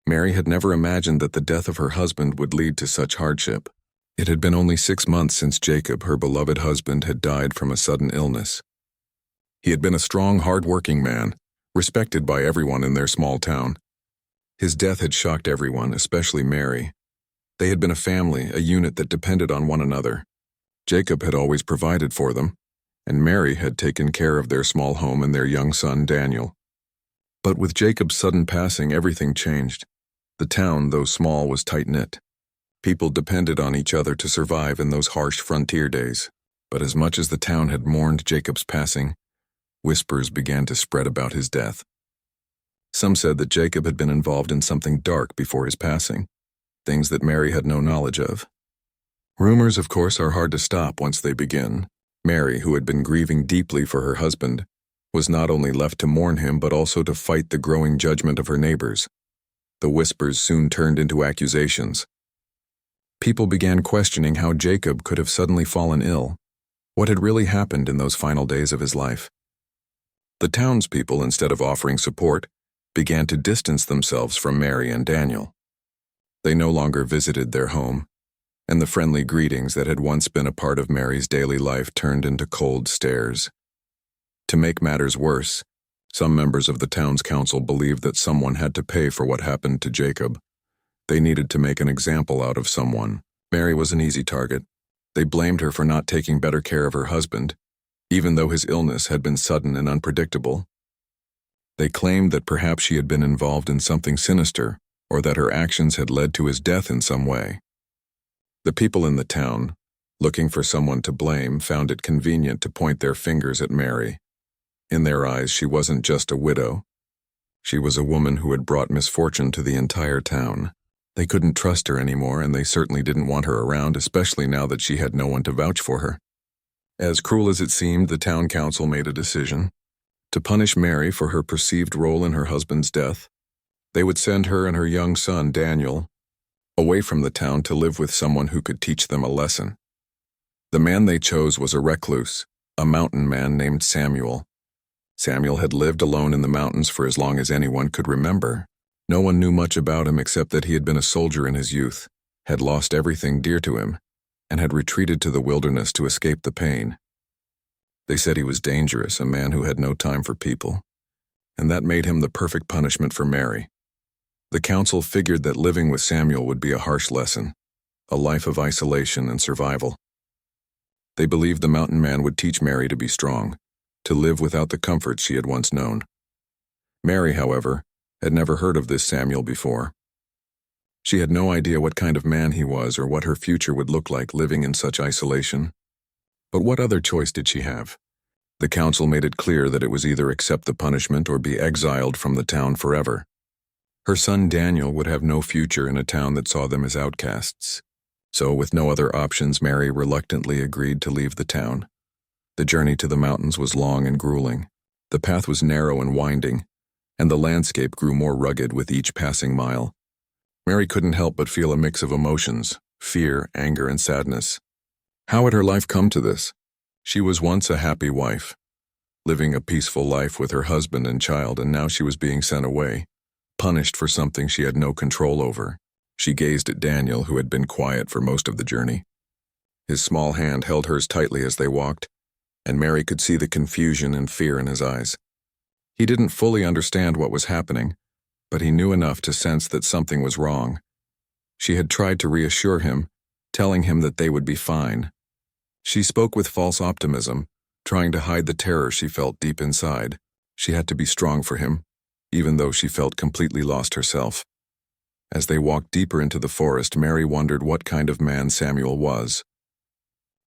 Mary had never imagined that the death of her husband would lead to such hardship. It had been only 6 months since Jacob, her beloved husband, had died from a sudden illness. He had been a strong, hard-working man, respected by everyone in their small town. His death had shocked everyone, especially Mary. They had been a family, a unit that depended on one another. Jacob had always provided for them, and Mary had taken care of their small home and their young son, Daniel. But with Jacob's sudden passing, everything changed. The town, though small, was tight-knit. People depended on each other to survive in those harsh frontier days. But as much as the town had mourned Jacob's passing, whispers began to spread about his death. Some said that Jacob had been involved in something dark before his passing, things that Mary had no knowledge of. Rumors, of course, are hard to stop once they begin. Mary, who had been grieving deeply for her husband, was not only left to mourn him but also to fight the growing judgment of her neighbors. The whispers soon turned into accusations. People began questioning how Jacob could have suddenly fallen ill. What had really happened in those final days of his life? The townspeople, instead of offering support, began to distance themselves from Mary and Daniel. They no longer visited their home, and the friendly greetings that had once been a part of Mary's daily life turned into cold stares. To make matters worse, some members of the town's council believed that someone had to pay for what happened to Jacob. They needed to make an example out of someone. Mary was an easy target. They blamed her for not taking better care of her husband, even though his illness had been sudden and unpredictable. They claimed that perhaps she had been involved in something sinister, or that her actions had led to his death in some way. The people in the town, looking for someone to blame, found it convenient to point their fingers at Mary. In their eyes, she wasn't just a widow. She was a woman who had brought misfortune to the entire town. They couldn't trust her anymore, and they certainly didn't want her around, especially now that she had no one to vouch for her. As cruel as it seemed, the town council made a decision. To punish Mary for her perceived role in her husband's death, they would send her and her young son, Daniel, away from the town to live with someone who could teach them a lesson. The man they chose was a recluse, a mountain man named Samuel. Samuel had lived alone in the mountains for as long as anyone could remember. No one knew much about him except that he had been a soldier in his youth, had lost everything dear to him, and had retreated to the wilderness to escape the pain. They said he was dangerous, a man who had no time for people, and that made him the perfect punishment for Mary. The council figured that living with Samuel would be a harsh lesson, a life of isolation and survival. They believed the mountain man would teach Mary to be strong, to live without the comforts she had once known. Mary, however, had never heard of this Samuel before. She had no idea what kind of man he was or what her future would look like living in such isolation. But what other choice did she have? The council made it clear that it was either accept the punishment or be exiled from the town forever. Her son Daniel would have no future in a town that saw them as outcasts. So, with no other options, Mary reluctantly agreed to leave the town. The journey to the mountains was long and grueling. The path was narrow and winding, and the landscape grew more rugged with each passing mile. Mary couldn't help but feel a mix of emotions, fear, anger, and sadness. How had her life come to this? She was once a happy wife, living a peaceful life with her husband and child, and now she was being sent away, punished for something she had no control over. She gazed at Daniel, who had been quiet for most of the journey. His small hand held hers tightly as they walked, and Mary could see the confusion and fear in his eyes. He didn't fully understand what was happening, but he knew enough to sense that something was wrong. She had tried to reassure him, telling him that they would be fine. She spoke with false optimism, trying to hide the terror she felt deep inside. She had to be strong for him, even though she felt completely lost herself. As they walked deeper into the forest, Mary wondered what kind of man Samuel was.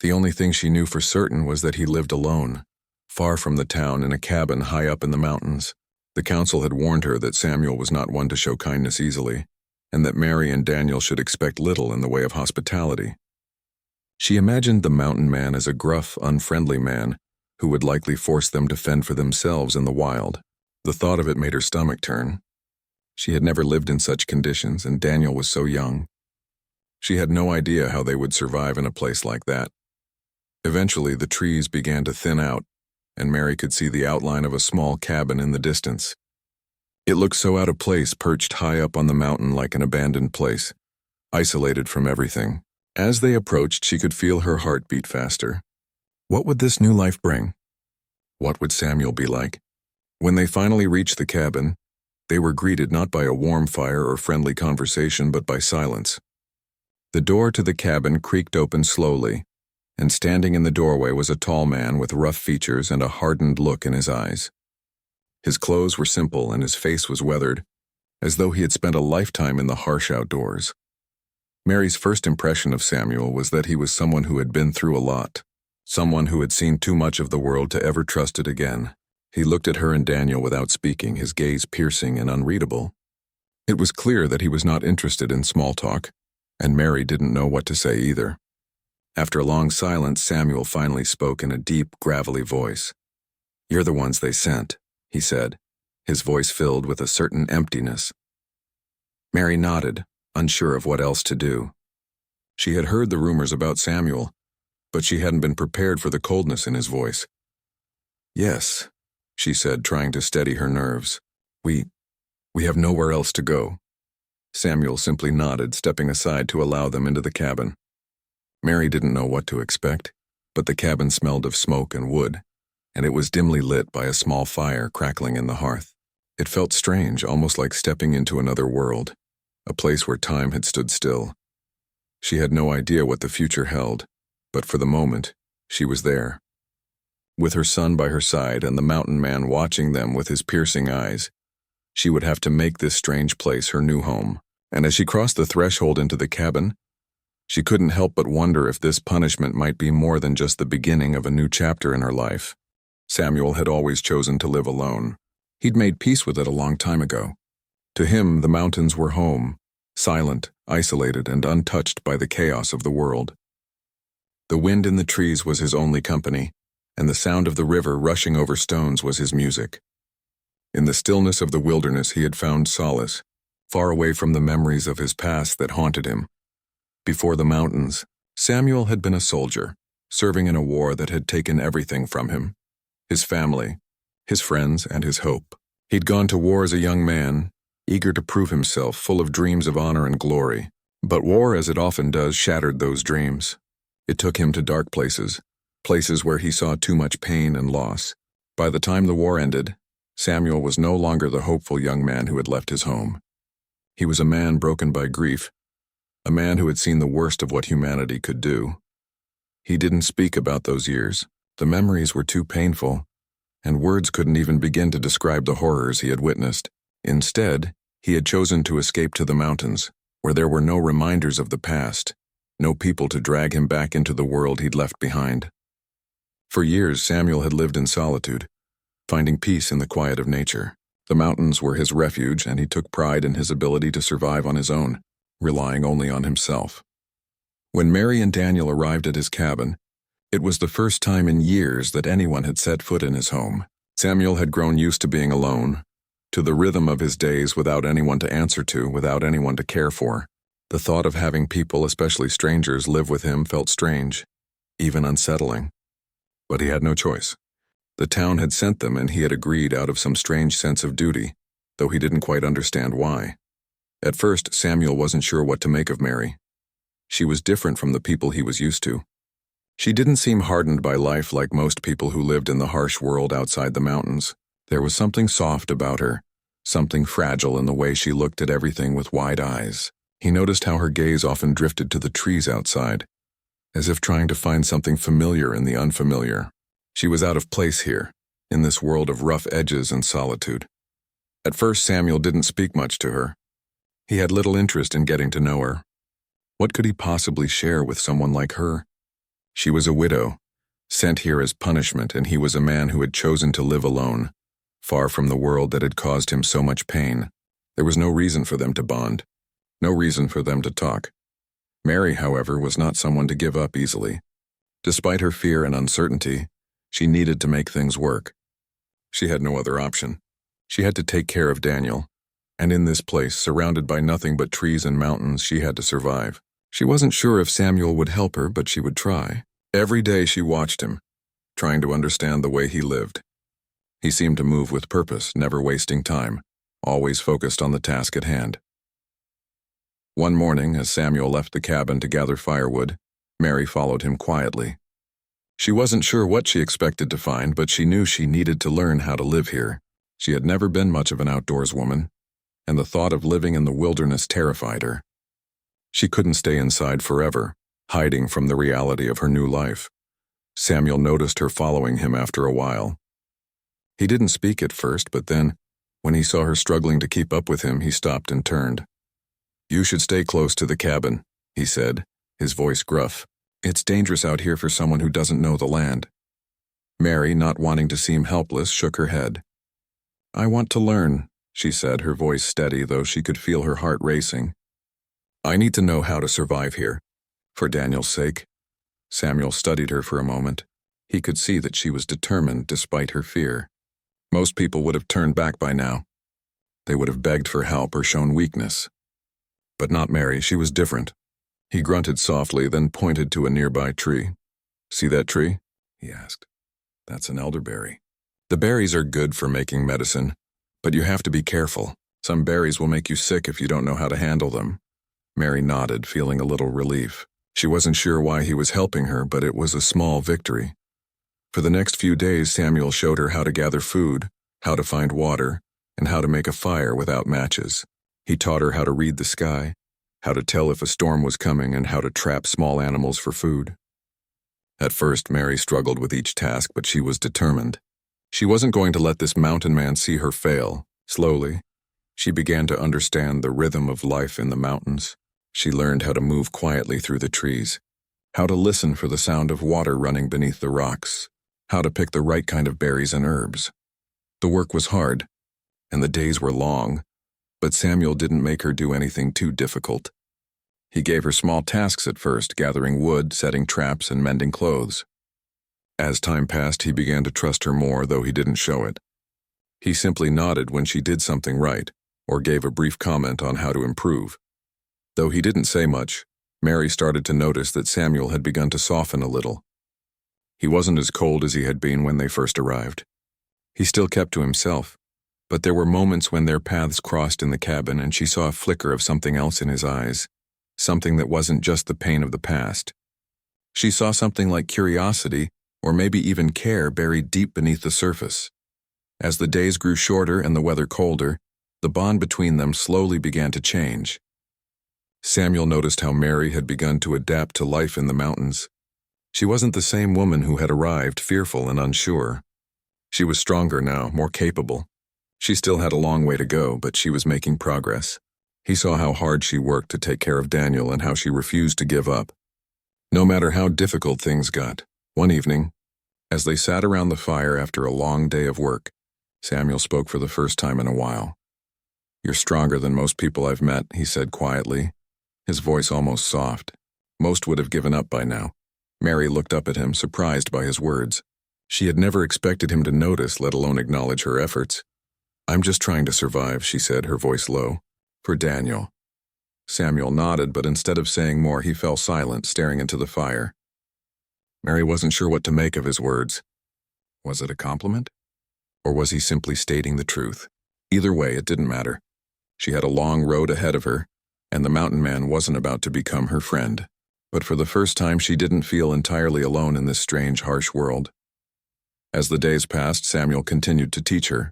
The only thing she knew for certain was that he lived alone, far from the town in a cabin high up in the mountains. The council had warned her that Samuel was not one to show kindness easily, and that Mary and Daniel should expect little in the way of hospitality. She imagined the mountain man as a gruff, unfriendly man who would likely force them to fend for themselves in the wild. The thought of it made her stomach turn. She had never lived in such conditions, and Daniel was so young. She had no idea how they would survive in a place like that. Eventually, the trees began to thin out, and Mary could see the outline of a small cabin in the distance. It looked so out of place, perched high up on the mountain like an abandoned place, isolated from everything. As they approached, she could feel her heart beat faster. What would this new life bring? What would Samuel be like? When they finally reached the cabin, they were greeted not by a warm fire or friendly conversation, but by silence. The door to the cabin creaked open slowly, and standing in the doorway was a tall man with rough features and a hardened look in his eyes. His clothes were simple and his face was weathered, as though he had spent a lifetime in the harsh outdoors. Mary's first impression of Samuel was that he was someone who had been through a lot, someone who had seen too much of the world to ever trust it again. He looked at her and Daniel without speaking, his gaze piercing and unreadable. It was clear that he was not interested in small talk, and Mary didn't know what to say either. After a long silence, Samuel finally spoke in a deep, gravelly voice. "You're the ones they sent," he said, his voice filled with a certain emptiness. Mary nodded, unsure of what else to do. She had heard the rumors about Samuel, but she hadn't been prepared for the coldness in his voice. "Yes," she said, trying to steady her nerves. We have nowhere else to go." Samuel simply nodded, stepping aside to allow them into the cabin. Mary didn't know what to expect, but the cabin smelled of smoke and wood, and it was dimly lit by a small fire crackling in the hearth. It felt strange, almost like stepping into another world, a place where time had stood still. She had no idea what the future held, but for the moment, she was there. With her son by her side and the mountain man watching them with his piercing eyes, she would have to make this strange place her new home. And as she crossed the threshold into the cabin, she couldn't help but wonder if this punishment might be more than just the beginning of a new chapter in her life. Samuel had always chosen to live alone. He'd made peace with it a long time ago. To him, the mountains were home, silent, isolated, and untouched by the chaos of the world. The wind in the trees was his only company, and the sound of the river rushing over stones was his music. In the stillness of the wilderness he had found solace, far away from the memories of his past that haunted him. Before the mountains, Samuel had been a soldier, serving in a war that had taken everything from him: his family, his friends, and his hope. He'd gone to war as a young man, eager to prove himself, full of dreams of honor and glory. But war, as it often does, shattered those dreams. It took him to dark places, places where he saw too much pain and loss. By the time the war ended, Samuel was no longer the hopeful young man who had left his home. He was a man broken by grief, a man who had seen the worst of what humanity could do. He didn't speak about those years. The memories were too painful, and words couldn't even begin to describe the horrors he had witnessed. Instead, he had chosen to escape to the mountains, where there were no reminders of the past, no people to drag him back into the world he'd left behind. For years, Samuel had lived in solitude, finding peace in the quiet of nature. The mountains were his refuge, and he took pride in his ability to survive on his own, relying only on himself. When Mary and Daniel arrived at his cabin, it was the first time in years that anyone had set foot in his home. Samuel had grown used to being alone, to the rhythm of his days without anyone to answer to, without anyone to care for. The thought of having people, especially strangers, live with him felt strange, even unsettling. But he had no choice. The town had sent them, and he had agreed out of some strange sense of duty, though he didn't quite understand why. At first, Samuel wasn't sure what to make of Mary. She was different from the people he was used to. She didn't seem hardened by life like most people who lived in the harsh world outside the mountains. There was something soft about her, something fragile in the way she looked at everything with wide eyes. He noticed how her gaze often drifted to the trees outside, as if trying to find something familiar in the unfamiliar. She was out of place here, in this world of rough edges and solitude. At first, Samuel didn't speak much to her. He had little interest in getting to know her. What could he possibly share with someone like her? She was a widow, sent here as punishment, and he was a man who had chosen to live alone, far from the world that had caused him so much pain. There was no reason for them to bond, no reason for them to talk. Mary, however, was not someone to give up easily. Despite her fear and uncertainty, she needed to make things work. She had no other option. She had to take care of Daniel, and in this place, surrounded by nothing but trees and mountains, she had to survive. She wasn't sure if Samuel would help her, but she would try. Every day she watched him, trying to understand the way he lived. He seemed to move with purpose, never wasting time. always focused on the task at hand. One morning, as Samuel left the cabin to gather firewood, Mary followed him quietly. She wasn't sure what she expected to find, but she knew she needed to learn how to live here. She had never been much of an outdoors woman, and the thought of living in the wilderness terrified her. She couldn't stay inside forever, hiding from the reality of her new life. Samuel noticed her following him after a while. He didn't speak at first, but then, when he saw her struggling to keep up with him, he stopped and turned. "You should stay close to the cabin," he said, his voice gruff. "It's dangerous out here for someone who doesn't know the land." Mary, not wanting to seem helpless, shook her head. "I want to learn," she said, her voice steady, though she could feel her heart racing. "I need to know how to survive here, for Daniel's sake." Samuel studied her for a moment. He could see that she was determined despite her fear. Most people would have turned back by now. They would have begged for help or shown weakness. But not Mary, she was different. He grunted softly, then pointed to a nearby tree. "See that tree?" he asked. "That's an elderberry. The berries are good for making medicine, but you have to be careful. Some berries will make you sick if you don't know how to handle them." Mary nodded, feeling a little relief. She wasn't sure why he was helping her, but it was a small victory. For the next few days, Samuel showed her how to gather food, how to find water, and how to make a fire without matches. He taught her how to read the sky, how to tell if a storm was coming, and how to trap small animals for food. At first, Mary struggled with each task, but she was determined. She wasn't going to let this mountain man see her fail. Slowly, she began to understand the rhythm of life in the mountains. She learned how to move quietly through the trees, how to listen for the sound of water running beneath the rocks, how to pick the right kind of berries and herbs. The work was hard, and the days were long, but Samuel didn't make her do anything too difficult. He gave her small tasks at first, gathering wood, setting traps, and mending clothes. As time passed, he began to trust her more, though he didn't show it. He simply nodded when she did something right, or gave a brief comment on how to improve. Though he didn't say much, Mary started to notice that Samuel had begun to soften a little. He wasn't as cold as he had been when they first arrived. He still kept to himself, but there were moments when their paths crossed in the cabin and she saw a flicker of something else in his eyes, something that wasn't just the pain of the past. She saw something like curiosity, or maybe even care, buried deep beneath the surface. As the days grew shorter and the weather colder, the bond between them slowly began to change. Samuel noticed how Mary had begun to adapt to life in the mountains. She wasn't the same woman who had arrived fearful and unsure. She was stronger now, more capable. She still had a long way to go, but she was making progress. He saw how hard she worked to take care of Daniel and how she refused to give up. No matter how difficult things got. One evening, as they sat around the fire after a long day of work, Samuel spoke for the first time in a while. "You're stronger than most people I've met," he said quietly, his voice almost soft. Most would have given up by now. Mary looked up at him, surprised by his words. She had never expected him to notice, let alone acknowledge her efforts. "I'm just trying to survive," she said, her voice low. "For Daniel." Samuel nodded, but instead of saying more, he fell silent, staring into the fire. Mary wasn't sure what to make of his words. Was it a compliment? Or was he simply stating the truth? Either way, it didn't matter. She had a long road ahead of her, and the mountain man wasn't about to become her friend. But for the first time, she didn't feel entirely alone in this strange, harsh world. As the days passed, Samuel continued to teach her,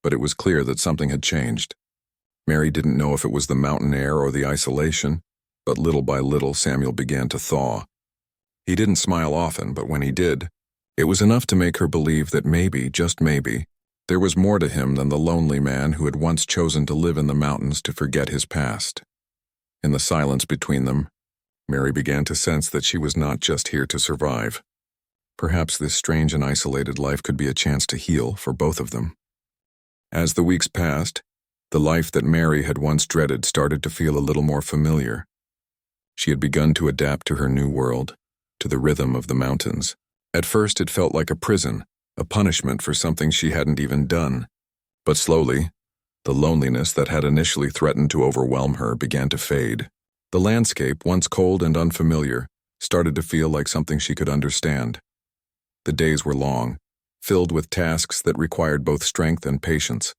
but it was clear that something had changed. Mary didn't know if it was the mountain air or the isolation, but little by little, Samuel began to thaw. He didn't smile often, but when he did, it was enough to make her believe that maybe, just maybe, there was more to him than the lonely man who had once chosen to live in the mountains to forget his past. In the silence between them, Mary began to sense that she was not just here to survive. Perhaps this strange and isolated life could be a chance to heal for both of them. As the weeks passed, the life that Mary had once dreaded started to feel a little more familiar. She had begun to adapt to her new world, to the rhythm of the mountains. At first, it felt like a prison, a punishment for something she hadn't even done. But slowly, the loneliness that had initially threatened to overwhelm her began to fade. The landscape, once cold and unfamiliar, started to feel like something she could understand. The days were long, filled with tasks that required both strength and patience.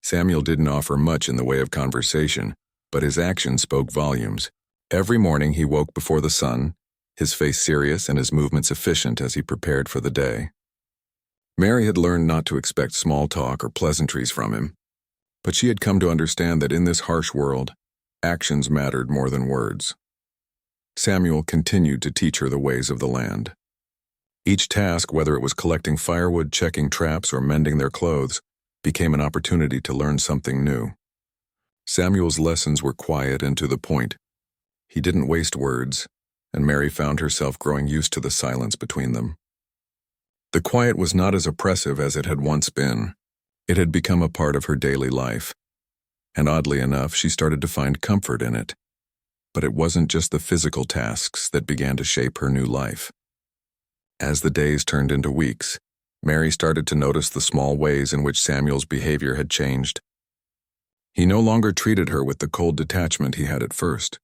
Samuel didn't offer much in the way of conversation, but his actions spoke volumes. Every morning he woke before the sun, his face serious and his movements efficient as he prepared for the day. Mary had learned not to expect small talk or pleasantries from him, but she had come to understand that in this harsh world, actions mattered more than words. Samuel continued to teach her the ways of the land. Each task, whether it was collecting firewood, checking traps, or mending their clothes, became an opportunity to learn something new. Samuel's lessons were quiet and to the point. He didn't waste words, and Mary found herself growing used to the silence between them. The quiet was not as oppressive as it had once been. It had become a part of her daily life, and oddly enough, she started to find comfort in it. But it wasn't just the physical tasks that began to shape her new life. As the days turned into weeks, Mary started to notice the small ways in which Samuel's behavior had changed. He no longer treated her with the cold detachment he had at first.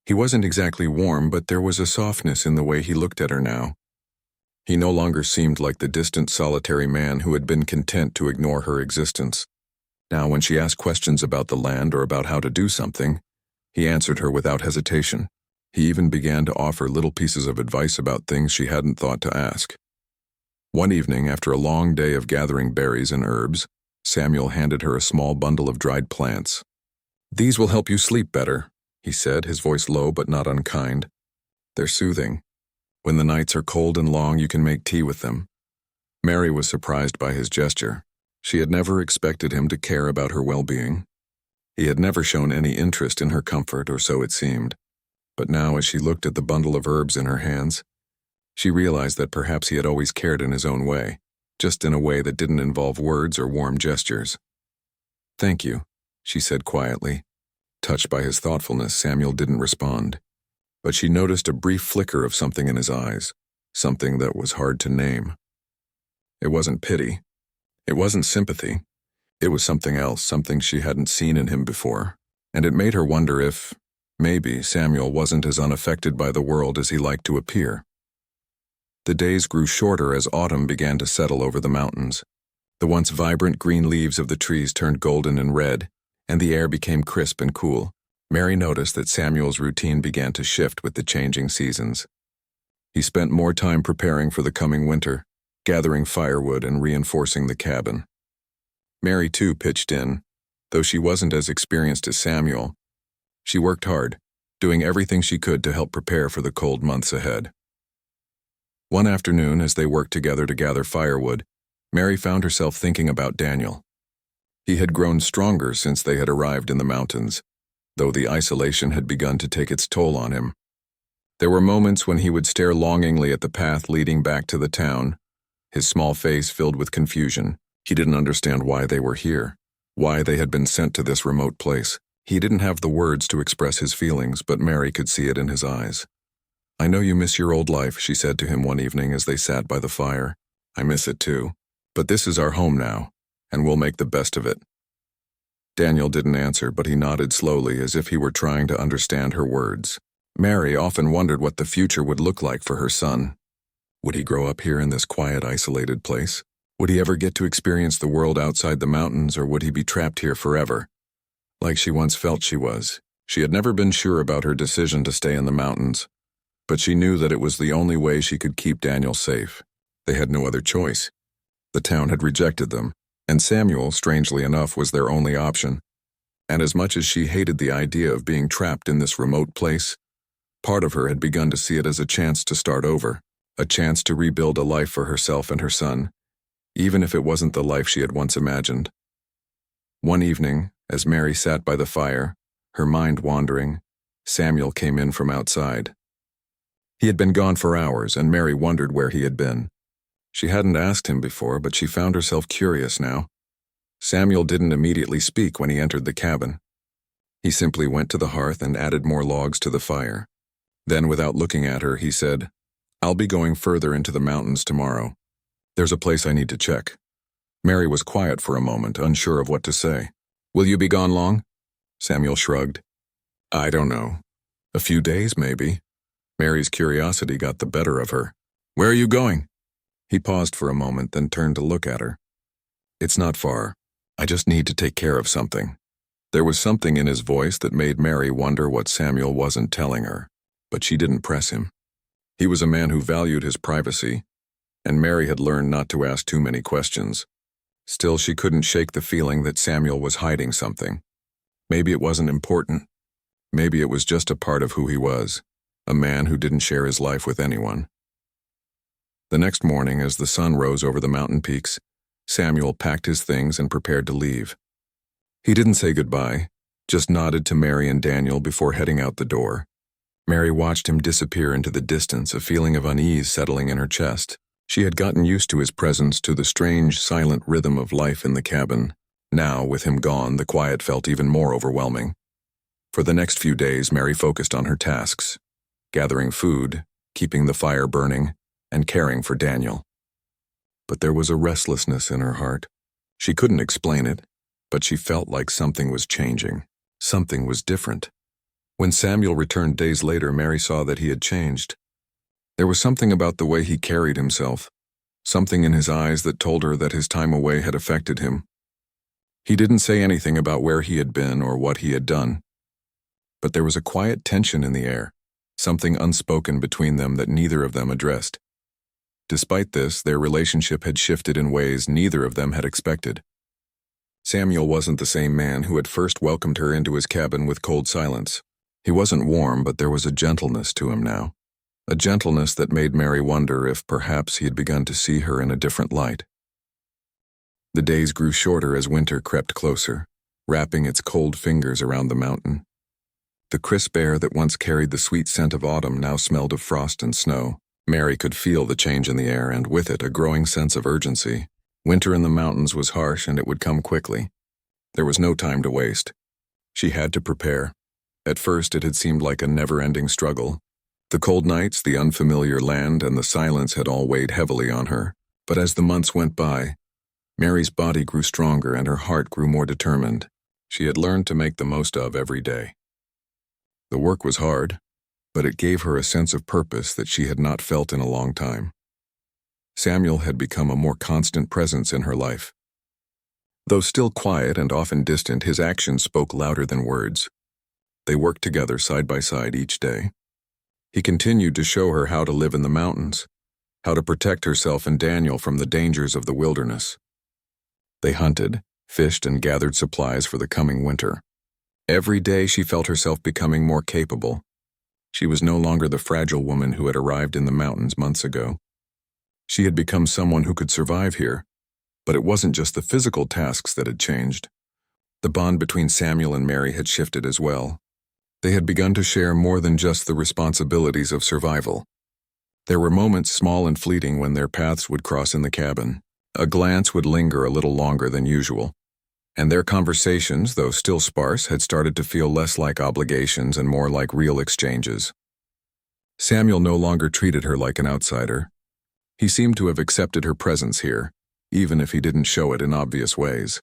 He wasn't exactly warm, but there was a softness in the way he looked at her now. He no longer seemed like the distant, solitary man who had been content to ignore her existence. Now, when she asked questions about the land or about how to do something, he answered her without hesitation. He even began to offer little pieces of advice about things she hadn't thought to ask. One evening, after a long day of gathering berries and herbs, Samuel handed her a small bundle of dried plants. "These will help you sleep better," he said, his voice low but not unkind. "They're soothing. When the nights are cold and long, you can make tea with them." Mary was surprised by his gesture. She had never expected him to care about her well-being. He had never shown any interest in her comfort, or so it seemed. But now, as she looked at the bundle of herbs in her hands, she realized that perhaps he had always cared in his own way, just in a way that didn't involve words or warm gestures. "Thank you," she said quietly. Touched by his thoughtfulness, Samuel didn't respond. But she noticed a brief flicker of something in his eyes, something that was hard to name. It wasn't pity. It wasn't sympathy. It was something else, something she hadn't seen in him before. And it made her wonder if, maybe, Samuel wasn't as unaffected by the world as he liked to appear. The days grew shorter as autumn began to settle over the mountains. The once vibrant green leaves of the trees turned golden and red, and the air became crisp and cool. Mary noticed that Samuel's routine began to shift with the changing seasons. He spent more time preparing for the coming winter, gathering firewood and reinforcing the cabin. Mary, too, pitched in. Though she wasn't as experienced as Samuel, she worked hard, doing everything she could to help prepare for the cold months ahead. One afternoon, as they worked together to gather firewood, Mary found herself thinking about Daniel. He had grown stronger since they had arrived in the mountains, though the isolation had begun to take its toll on him. There were moments when he would stare longingly at the path leading back to the town, his small face filled with confusion. He didn't understand why they were here, why they had been sent to this remote place. He didn't have the words to express his feelings, but Mary could see it in his eyes. "I know you miss your old life," she said to him one evening as they sat by the fire. "I miss it too. But this is our home now, and we'll make the best of it." Daniel didn't answer, but he nodded slowly as if he were trying to understand her words. Mary often wondered what the future would look like for her son. Would he grow up here in this quiet, isolated place? Would he ever get to experience the world outside the mountains, or would he be trapped here forever? Like she once felt she was. She had never been sure about her decision to stay in the mountains, but she knew that it was the only way she could keep Daniel safe. They had no other choice. The town had rejected them, and Samuel, strangely enough, was their only option. And as much as she hated the idea of being trapped in this remote place, part of her had begun to see it as a chance to start over, a chance to rebuild a life for herself and her son, even if it wasn't the life she had once imagined. One evening, as Mary sat by the fire, her mind wandering, Samuel came in from outside. He had been gone for hours, and Mary wondered where he had been. She hadn't asked him before, but she found herself curious now. Samuel didn't immediately speak when he entered the cabin. He simply went to the hearth and added more logs to the fire. Then, without looking at her, he said, "I'll be going further into the mountains tomorrow. There's a place I need to check." Mary was quiet for a moment, unsure of what to say. "Will you be gone long?" Samuel shrugged. "I don't know. A few days, maybe." Mary's curiosity got the better of her. "Where are you going?" He paused for a moment, then turned to look at her. "It's not far. I just need to take care of something. There was something in his voice that made Mary wonder what Samuel wasn't telling her, but she didn't press him. He was a man who valued his privacy, and Mary had learned not to ask too many questions. Still, she couldn't shake the feeling that Samuel was hiding something. Maybe it wasn't important. Maybe it was just a part of who he was, a man who didn't share his life with anyone. The next morning, as the sun rose over the mountain peaks, Samuel packed his things and prepared to leave. He didn't say goodbye, just nodded to Mary and Daniel before heading out the door. Mary watched him disappear into the distance, a feeling of unease settling in her chest. She had gotten used to his presence, to the strange, silent rhythm of life in the cabin. Now, with him gone, the quiet felt even more overwhelming. For the next few days, Mary focused on her tasks, gathering food, keeping the fire burning, and caring for Daniel. But there was a restlessness in her heart. She couldn't explain it, but she felt like something was changing. Something was different. When Samuel returned days later, Mary saw that he had changed. There was something about the way he carried himself, something in his eyes that told her that his time away had affected him. He didn't say anything about where he had been or what he had done, but there was a quiet tension in the air, something unspoken between them that neither of them addressed. Despite this, their relationship had shifted in ways neither of them had expected. Samuel wasn't the same man who had first welcomed her into his cabin with cold silence. He wasn't warm, but there was a gentleness to him now. A gentleness that made Mary wonder if perhaps he had begun to see her in a different light. The days grew shorter as winter crept closer, wrapping its cold fingers around the mountain. The crisp air that once carried the sweet scent of autumn now smelled of frost and snow. Mary could feel the change in the air, and with it a growing sense of urgency. Winter in the mountains was harsh, and it would come quickly. There was no time to waste. She had to prepare. At first it had seemed like a never-ending struggle. The cold nights, the unfamiliar land, and the silence had all weighed heavily on her. But as the months went by, Mary's body grew stronger and her heart grew more determined. She had learned to make the most of every day. The work was hard, but it gave her a sense of purpose that she had not felt in a long time. Samuel had become a more constant presence in her life. Though still quiet and often distant, his actions spoke louder than words. They worked together side by side each day. He continued to show her how to live in the mountains, how to protect herself and Daniel from the dangers of the wilderness. They hunted, fished, and gathered supplies for the coming winter. Every day she felt herself becoming more capable. She was no longer the fragile woman who had arrived in the mountains months ago. She had become someone who could survive here, but it wasn't just the physical tasks that had changed. The bond between Samuel and Mary had shifted as well. They had begun to share more than just the responsibilities of survival. There were moments, small and fleeting, when their paths would cross in the cabin. A glance would linger a little longer than usual, and their conversations, though still sparse, had started to feel less like obligations and more like real exchanges. Samuel no longer treated her like an outsider. He seemed to have accepted her presence here, even if he didn't show it in obvious ways.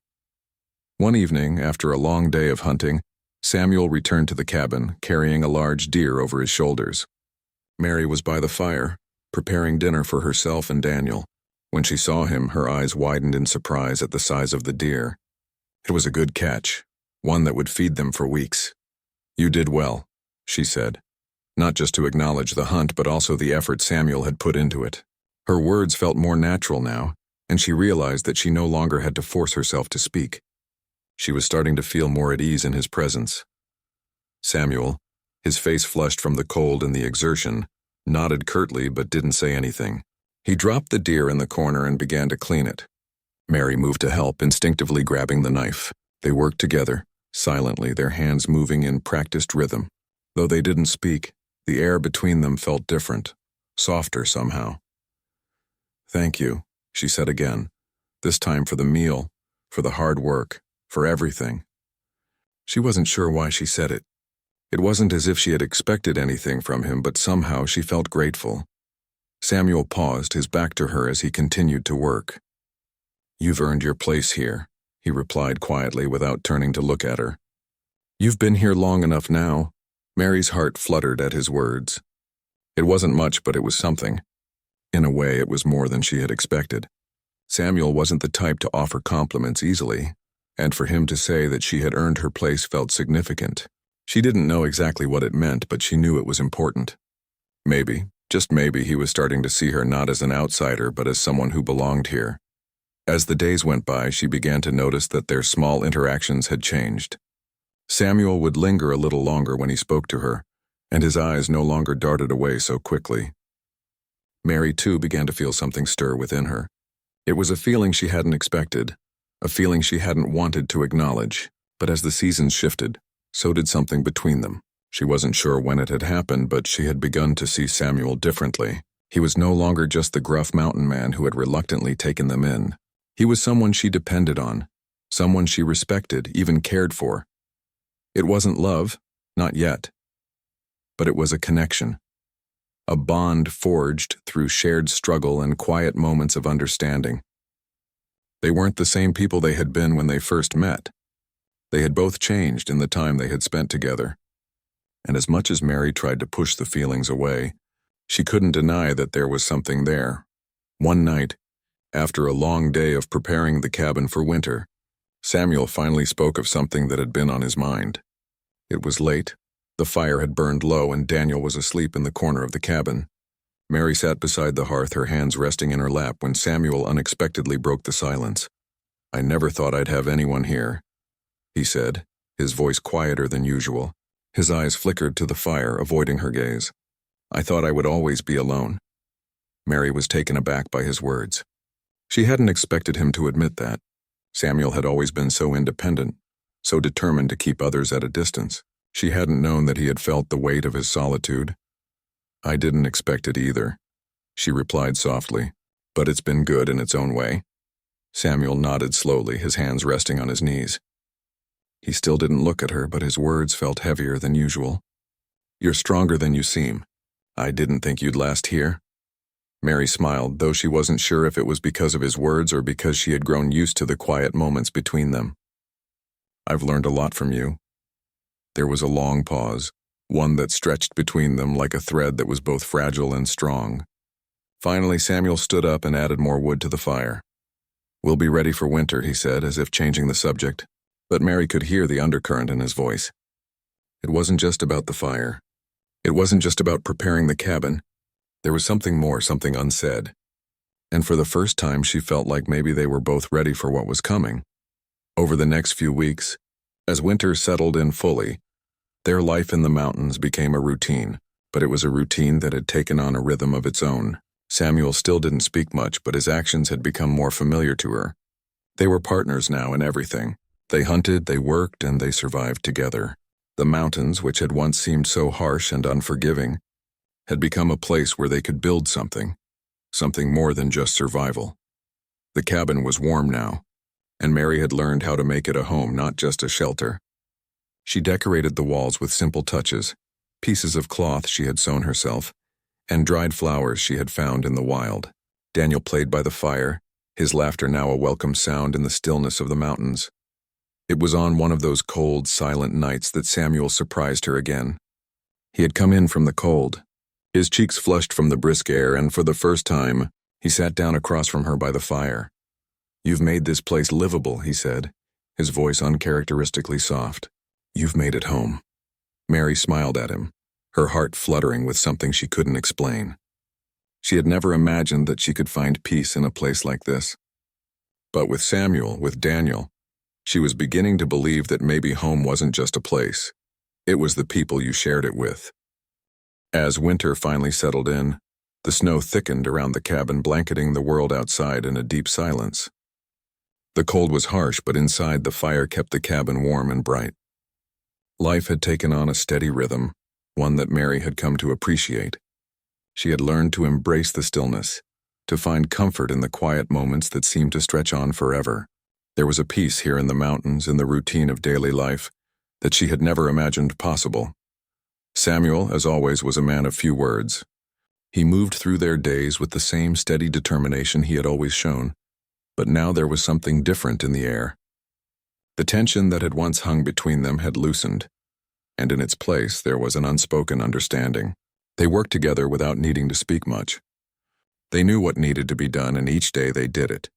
One evening, after a long day of hunting, Samuel returned to the cabin, carrying a large deer over his shoulders. Mary was by the fire, preparing dinner for herself and Daniel. When she saw him, her eyes widened in surprise at the size of the deer. It was a good catch, one that would feed them for weeks. "You did well," she said, not just to acknowledge the hunt, but also the effort Samuel had put into it. Her words felt more natural now, and she realized that she no longer had to force herself to speak. She was starting to feel more at ease in his presence. Samuel, his face flushed from the cold and the exertion, nodded curtly but didn't say anything. He dropped the deer in the corner and began to clean it. Mary moved to help, instinctively grabbing the knife. They worked together, silently, their hands moving in practiced rhythm. Though they didn't speak, the air between them felt different, softer somehow. "Thank you," she said again, this time for the meal, for the hard work, for everything. She wasn't sure why she said it. It wasn't as if she had expected anything from him, but somehow she felt grateful. Samuel paused, his back to her as he continued to work. "You've earned your place here," he replied quietly without turning to look at her. "You've been here long enough now." Mary's heart fluttered at his words. It wasn't much, but it was something. In a way, it was more than she had expected. Samuel wasn't the type to offer compliments easily, and for him to say that she had earned her place felt significant. She didn't know exactly what it meant, but she knew it was important. Maybe, just maybe, he was starting to see her not as an outsider but as someone who belonged here. As the days went by, she began to notice that their small interactions had changed. Samuel would linger a little longer when he spoke to her, and his eyes no longer darted away so quickly. Mary, too, began to feel something stir within her. It was a feeling she hadn't expected, a feeling she hadn't wanted to acknowledge, but as the seasons shifted, so did something between them. She wasn't sure when it had happened, but she had begun to see Samuel differently. He was no longer just the gruff mountain man who had reluctantly taken them in. He was someone she depended on, someone she respected, even cared for. It wasn't love, not yet, but it was a connection. A bond forged through shared struggle and quiet moments of understanding. They weren't the same people they had been when they first met. They had both changed in the time they had spent together. And as much as Mary tried to push the feelings away, she couldn't deny that there was something there. One night, after a long day of preparing the cabin for winter, Samuel finally spoke of something that had been on his mind. It was late. The fire had burned low and Daniel was asleep in the corner of the cabin. Mary sat beside the hearth, her hands resting in her lap, when Samuel unexpectedly broke the silence. "I never thought I'd have anyone here," he said, his voice quieter than usual. His eyes flickered to the fire, avoiding her gaze. "I thought I would always be alone." Mary was taken aback by his words. She hadn't expected him to admit that. Samuel had always been so independent, so determined to keep others at a distance. She hadn't known that he had felt the weight of his solitude. "I didn't expect it either," she replied softly, "but it's been good in its own way." Samuel nodded slowly, his hands resting on his knees. He still didn't look at her, but his words felt heavier than usual. "You're stronger than you seem. I didn't think you'd last here." Mary smiled, though she wasn't sure if it was because of his words or because she had grown used to the quiet moments between them. "I've learned a lot from you." There was a long pause, one that stretched between them like a thread that was both fragile and strong. Finally, Samuel stood up and added more wood to the fire. "We'll be ready for winter," he said, as if changing the subject, but Mary could hear the undercurrent in his voice. It wasn't just about the fire. It wasn't just about preparing the cabin. There was something more, something unsaid. And for the first time, she felt like maybe they were both ready for what was coming. Over the next few weeks, as winter settled in fully, their life in the mountains became a routine, but it was a routine that had taken on a rhythm of its own. Samuel still didn't speak much, but his actions had become more familiar to her. They were partners now in everything. They hunted, they worked, and they survived together. The mountains, which had once seemed so harsh and unforgiving, had become a place where they could build something more than just survival. The cabin was warm now, and Mary had learned how to make it a home, not just a shelter. She decorated the walls with simple touches, pieces of cloth she had sewn herself, and dried flowers she had found in the wild. Daniel played by the fire, his laughter now a welcome sound in the stillness of the mountains. It was on one of those cold, silent nights that Samuel surprised her again. He had come in from the cold, his cheeks flushed from the brisk air, and for the first time, he sat down across from her by the fire. "You've made this place livable," he said, his voice uncharacteristically soft. "You've made it home." Mary smiled at him, her heart fluttering with something she couldn't explain. She had never imagined that she could find peace in a place like this. But with Samuel, with Daniel, she was beginning to believe that maybe home wasn't just a place. It was the people you shared it with. As winter finally settled in, the snow thickened around the cabin, blanketing the world outside in a deep silence. The cold was harsh, but inside the fire kept the cabin warm and bright. Life had taken on a steady rhythm, one that Mary had come to appreciate. She had learned to embrace the stillness, to find comfort in the quiet moments that seemed to stretch on forever. There was a peace here in the mountains, in the routine of daily life, that she had never imagined possible. Samuel, as always, was a man of few words. He moved through their days with the same steady determination he had always shown, but now there was something different in the air. The tension that had once hung between them had loosened, and in its place there was an unspoken understanding. They worked together without needing to speak much. They knew what needed to be done, and each day they did it.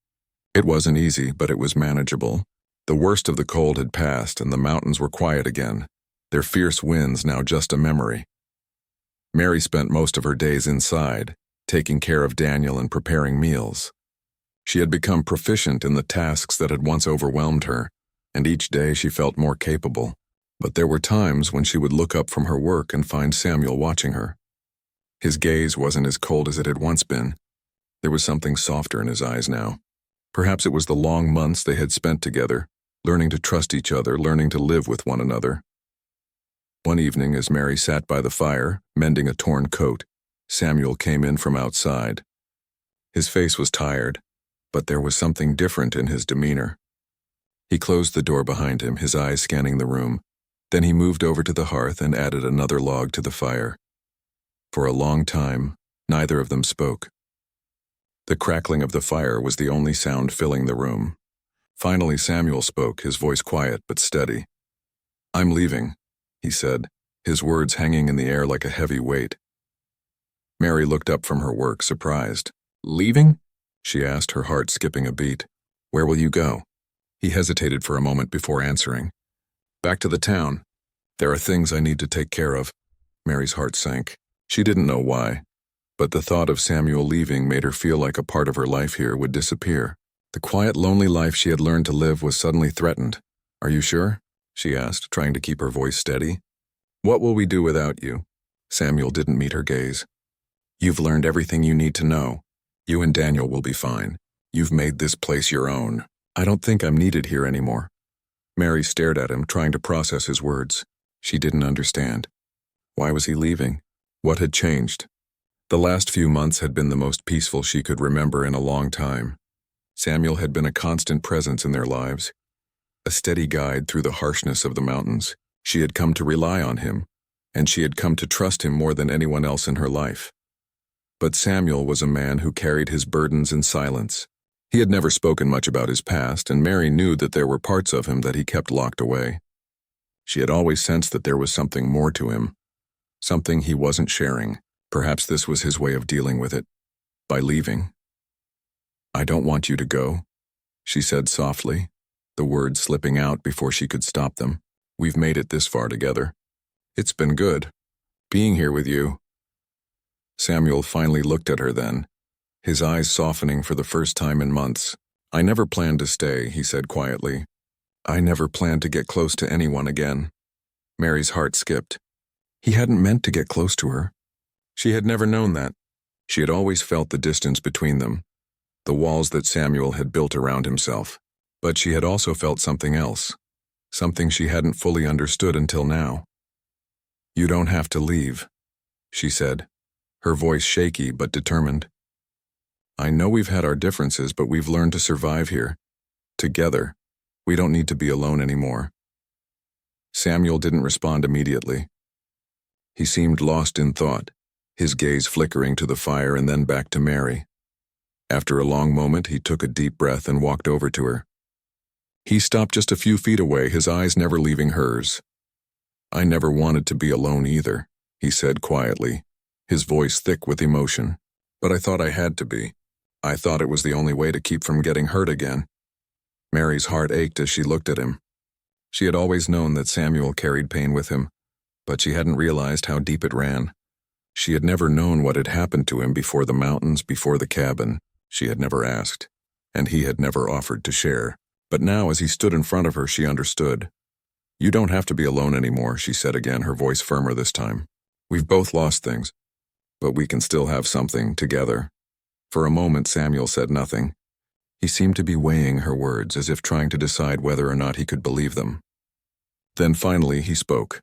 It wasn't easy, but it was manageable, The worst of the cold had passed and the mountains were quiet again, their fierce winds now just a memory. Mary spent most of her days inside, taking care of Daniel and preparing meals. She had become proficient in the tasks that had once overwhelmed her, and each day she felt more capable. But there were times when she would look up from her work and find Samuel watching her. His gaze wasn't as cold as it had once been. There was something softer in his eyes now. Perhaps it was the long months they had spent together, learning to trust each other, learning to live with one another. One evening, as Mary sat by the fire, mending a torn coat, Samuel came in from outside. His face was tired, but there was something different in his demeanor. He closed the door behind him, his eyes scanning the room. Then he moved over to the hearth and added another log to the fire. For a long time, neither of them spoke. The crackling of the fire was the only sound filling the room. Finally, Samuel spoke, his voice quiet but steady. "I'm leaving," he said, his words hanging in the air like a heavy weight. Mary looked up from her work, surprised. "Leaving?" she asked, her heart skipping a beat. "Where will you go?" He hesitated for a moment before answering. "Back to the town. There are things I need to take care of." Mary's heart sank. She didn't know why, but the thought of Samuel leaving made her feel like a part of her life here would disappear. The quiet, lonely life she had learned to live was suddenly threatened. "Are you sure?" she asked, trying to keep her voice steady. "What will we do without you?" Samuel didn't meet her gaze. "You've learned everything you need to know. You and Daniel will be fine. You've made this place your own. I don't think I'm needed here anymore." Mary stared at him, trying to process his words. She didn't understand. Why was he leaving? What had changed? The last few months had been the most peaceful she could remember in a long time. Samuel had been a constant presence in their lives, a steady guide through the harshness of the mountains. She had come to rely on him, and she had come to trust him more than anyone else in her life. But Samuel was a man who carried his burdens in silence. He had never spoken much about his past, and Mary knew that there were parts of him that he kept locked away. She had always sensed that there was something more to him, something he wasn't sharing. Perhaps this was his way of dealing with it, by leaving. "I don't want you to go," she said softly, the words slipping out before she could stop them. "We've made it this far together. It's been good, being here with you." Samuel finally looked at her then, his eyes softening for the first time in months. "I never planned to stay," he said quietly. "I never planned to get close to anyone again." Mary's heart skipped. He hadn't meant to get close to her. She had never known that. She had always felt the distance between them, the walls that Samuel had built around himself. But she had also felt something else, something she hadn't fully understood until now. "You don't have to leave," she said, her voice shaky but determined. "I know we've had our differences, but we've learned to survive here. Together. We don't need to be alone anymore." Samuel didn't respond immediately. He seemed lost in thought, his gaze flickering to the fire and then back to Mary. After a long moment, he took a deep breath and walked over to her. He stopped just a few feet away, his eyes never leaving hers. "I never wanted to be alone either," he said quietly, his voice thick with emotion. "But I thought I had to be. I thought it was the only way to keep from getting hurt again." Mary's heart ached as she looked at him. She had always known that Samuel carried pain with him, but she hadn't realized how deep it ran. She had never known what had happened to him before the mountains, before the cabin. She had never asked, and he had never offered to share. But now, as he stood in front of her, she understood. "You don't have to be alone anymore," she said again, her voice firmer this time. "We've both lost things, but we can still have something together." For a moment, Samuel said nothing. He seemed to be weighing her words, as if trying to decide whether or not he could believe them. Then finally he spoke.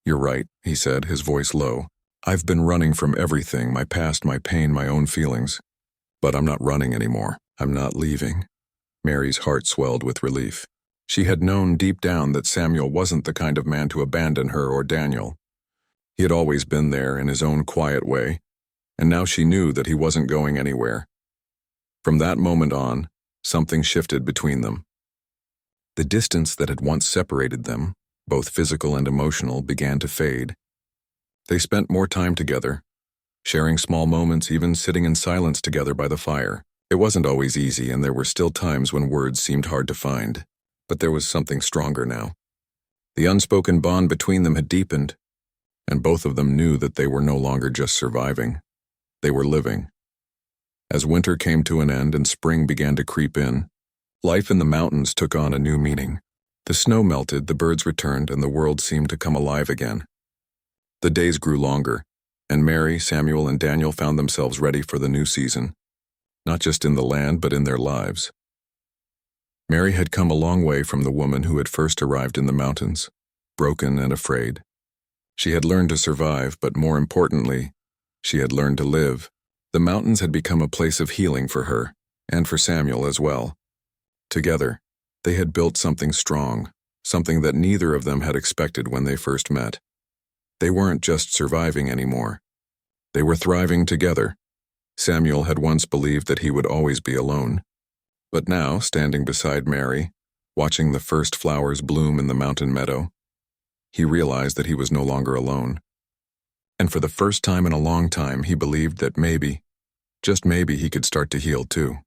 "You're right," he said, his voice low. "I've been running from everything, my past, my pain, my own feelings. But I'm not running anymore. I'm not leaving." Mary's heart swelled with relief. She had known deep down that Samuel wasn't the kind of man to abandon her or Daniel. He had always been there in his own quiet way, and now she knew that he wasn't going anywhere. From that moment on, something shifted between them. The distance that had once separated them, both physical and emotional, began to fade. They spent more time together, sharing small moments, even sitting in silence together by the fire. It wasn't always easy, and there were still times when words seemed hard to find. But there was something stronger now. The unspoken bond between them had deepened, and both of them knew that they were no longer just surviving. They were living. As winter came to an end and spring began to creep in, life in the mountains took on a new meaning. The snow melted, the birds returned, and the world seemed to come alive again. The days grew longer, and Mary, Samuel, and Daniel found themselves ready for the new season, not just in the land but in their lives. Mary had come a long way from the woman who had first arrived in the mountains, broken and afraid. She had learned to survive, but more importantly, she had learned to live. The mountains had become a place of healing for her, and for Samuel as well. Together, they had built something strong, something that neither of them had expected when they first met. They weren't just surviving anymore. They were thriving together. Samuel had once believed that he would always be alone. But now, standing beside Mary, watching the first flowers bloom in the mountain meadow, he realized that he was no longer alone. And for the first time in a long time, he believed that maybe, just maybe, he could start to heal too.